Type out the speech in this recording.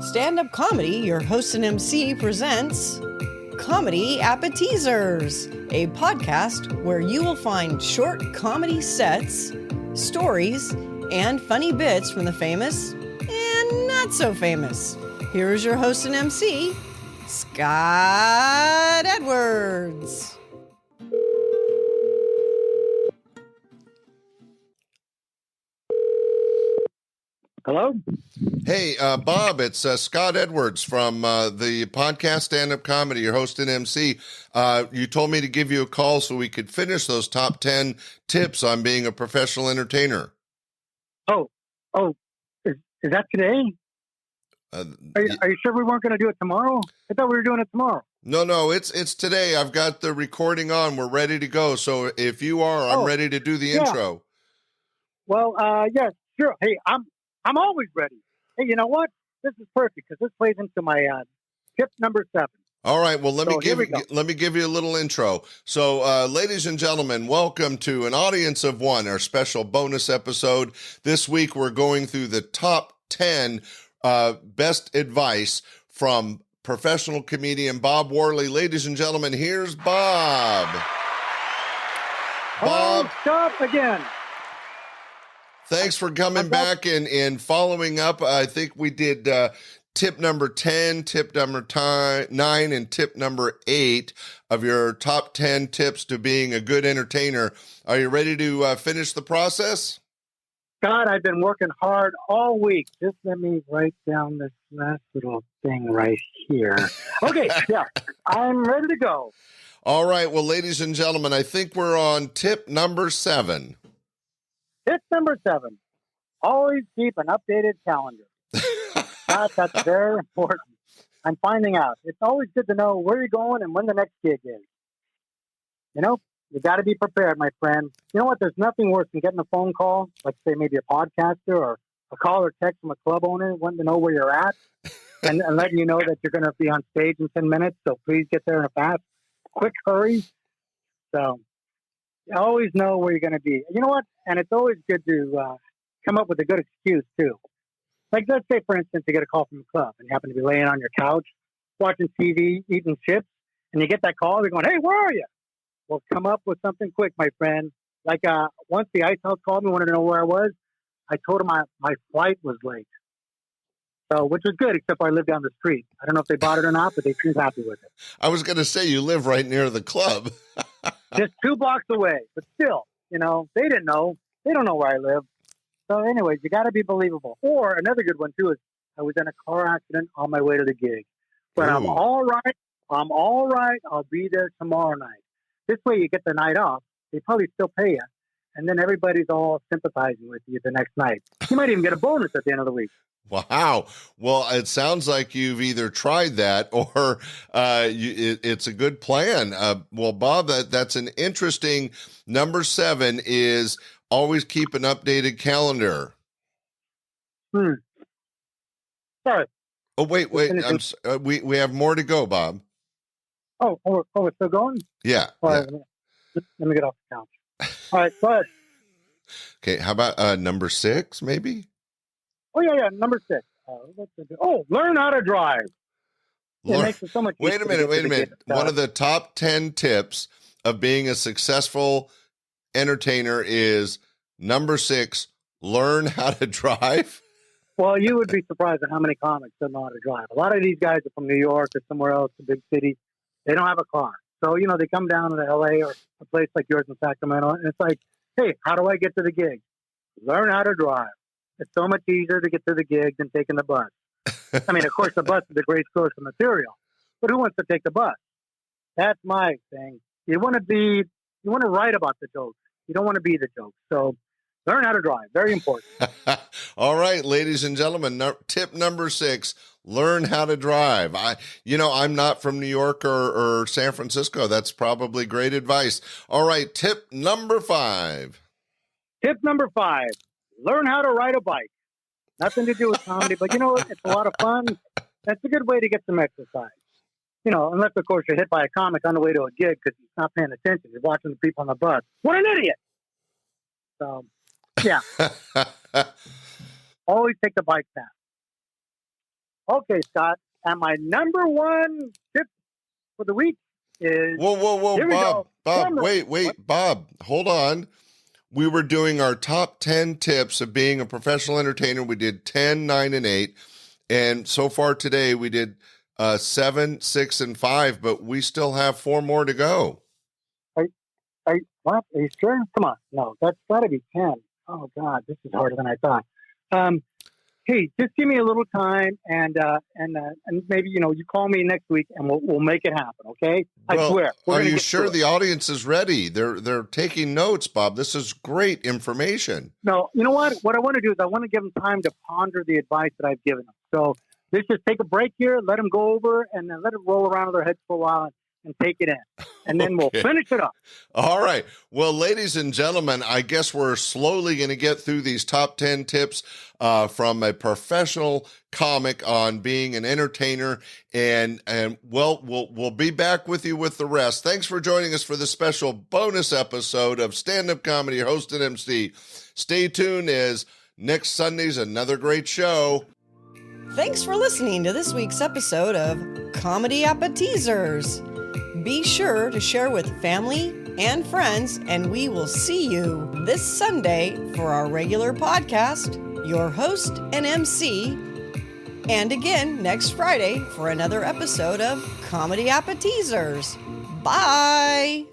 Standup Comedy, your host and MC, presents Comedy Appetizers, a podcast where you will find short comedy sets, stories, and funny bits from the famous and not so famous. Here is your host and MC, Scott Edwards. Hello? Hey, Bob, it's Scott Edwards from the podcast Standup Comedy, your host and MC. You told me to give you a call so we could finish those top 10 tips on being a professional entertainer. Is that today? Are you sure we weren't going to do it tomorrow? I thought we were doing it tomorrow. No, it's today. I've got the recording on. We're ready to go. So if you are, I'm ready to do the intro. Well, yes, sure. Hey, I'm always ready. Hey, you know what? This is perfect because this plays into my tip number 7. All right. Well, let me give you a little intro. So, ladies and gentlemen, welcome to an audience of one, our special bonus episode. This week, we're going through the top 10 best advice from professional comedian Bob Worley. Ladies and gentlemen, here's Bob. Bob, stop again. Thanks for coming back and following up. I think we did tip number 10, tip number 9, and tip number 8 of your top 10 tips to being a good entertainer. Are you ready to finish the process? God, I've been working hard all week. Just let me write down this last little thing right here. Okay, yeah, I'm ready to go. All right. Well, ladies and gentlemen, I think we're on tip number 7. Tip number 7, always keep an updated calendar. That's very important. I'm finding out. It's always good to know where you're going and when the next gig is. You know, you got to be prepared, my friend. You know what? There's nothing worse than getting a phone call, like say maybe a podcaster or a call or text from a club owner wanting to know where you're at and letting you know that you're going to be on stage in 10 minutes. So please get there in a quick hurry. So you always know where you're going to be. You know what? And it's always good to come up with a good excuse, too. Like, let's say, for instance, you get a call from a club and you happen to be laying on your couch, watching TV, eating chips, and you get that call. They're going, hey, where are you? Well, come up with something quick, my friend. Like, once the Ice House called me, wanted to know where I was. I told him my flight was late. So, which was good, except I live down the street. I don't know if they bought it or not, but they seemed happy with it. I was going to say, you live right near the club. Just 2 blocks away, but still. You know, they didn't know. They don't know where I live. So anyways, you got to be believable. Or another good one, too, is I was in a car accident on my way to the gig. But I'm all right. I'll be there tomorrow night. This way you get the night off. They probably still pay you. And then everybody's all sympathizing with you the next night. You might even get a bonus at the end of the week. Wow. Well, it sounds like you've either tried that or it's a good plan. Well, Bob, that's an interesting number 7 is always keep an updated calendar. Sorry. Oh, wait. We have more to go, Bob. Oh, we're still going? Yeah. Right, let me get off the couch. All right, go ahead. Okay. How about number 6, maybe? Oh, yeah. Number 6. Learn how to drive. It makes it so much easier. Wait a minute. One of the top 10 tips of being a successful entertainer is number 6, learn how to drive. Well, you would be surprised at how many comics don't know how to drive. A lot of these guys are from New York or somewhere else, a big city. They don't have a car. So, you know, they come down to LA or a place like yours in Sacramento, and it's like, hey, how do I get to the gig? Learn how to drive. It's so much easier to get to the gig than taking the bus. I mean, of course, the bus is a great source of material, but who wants to take the bus? That's my thing. You want to write about the jokes. You don't want to be the joke. So learn how to drive. Very important. All right, ladies and gentlemen, tip number 6, learn how to drive. I'm not from New York or San Francisco. That's probably great advice. All right, tip number 5. Tip number 5, learn how to ride a bike. Nothing to do with comedy, but you know, it's a lot of fun. That's a good way to get some exercise. You know, unless, of course, you're hit by a comic on the way to a gig because he's not paying attention. You're watching the people on the bus. What an idiot! So, yeah. Always take the bike path. Okay, Scott. And my number one tip for the week is... Whoa, Bob, wait, Bob, hold on. We were doing our top 10 tips of being a professional entertainer. We did 10, 9, and 8. And so far today, we did 7, 6, and 5, but we still have 4 more to go. What? Are you sure? Come on. No, that's got to be 10. Oh, God, this is harder than I thought. Hey, just give me a little time, and maybe, you call me next week, and we'll make it happen, okay? I swear. Are you sure the audience is ready? They're taking notes, Bob. This is great information. No, you know what? What I want to do is I want to give them time to ponder the advice that I've given them. So let's just take a break here, let them go over, and then let it roll around in their heads for a while, and take it in. And then we'll finish it up. All right. Well, ladies and gentlemen, I guess we're slowly going to get through these top 10 tips from a professional comic on being an entertainer. And we'll be back with you with the rest. Thanks for joining us for this special bonus episode of Stand-Up Comedy, host and MC. Stay tuned, as next Sunday's another great show. Thanks for listening to this week's episode of Comedy Appetizers. Be sure to share with family and friends, and we will see you this Sunday for our regular podcast, your host and MC, and again next Friday for another episode of Comedy Appetizers. Bye!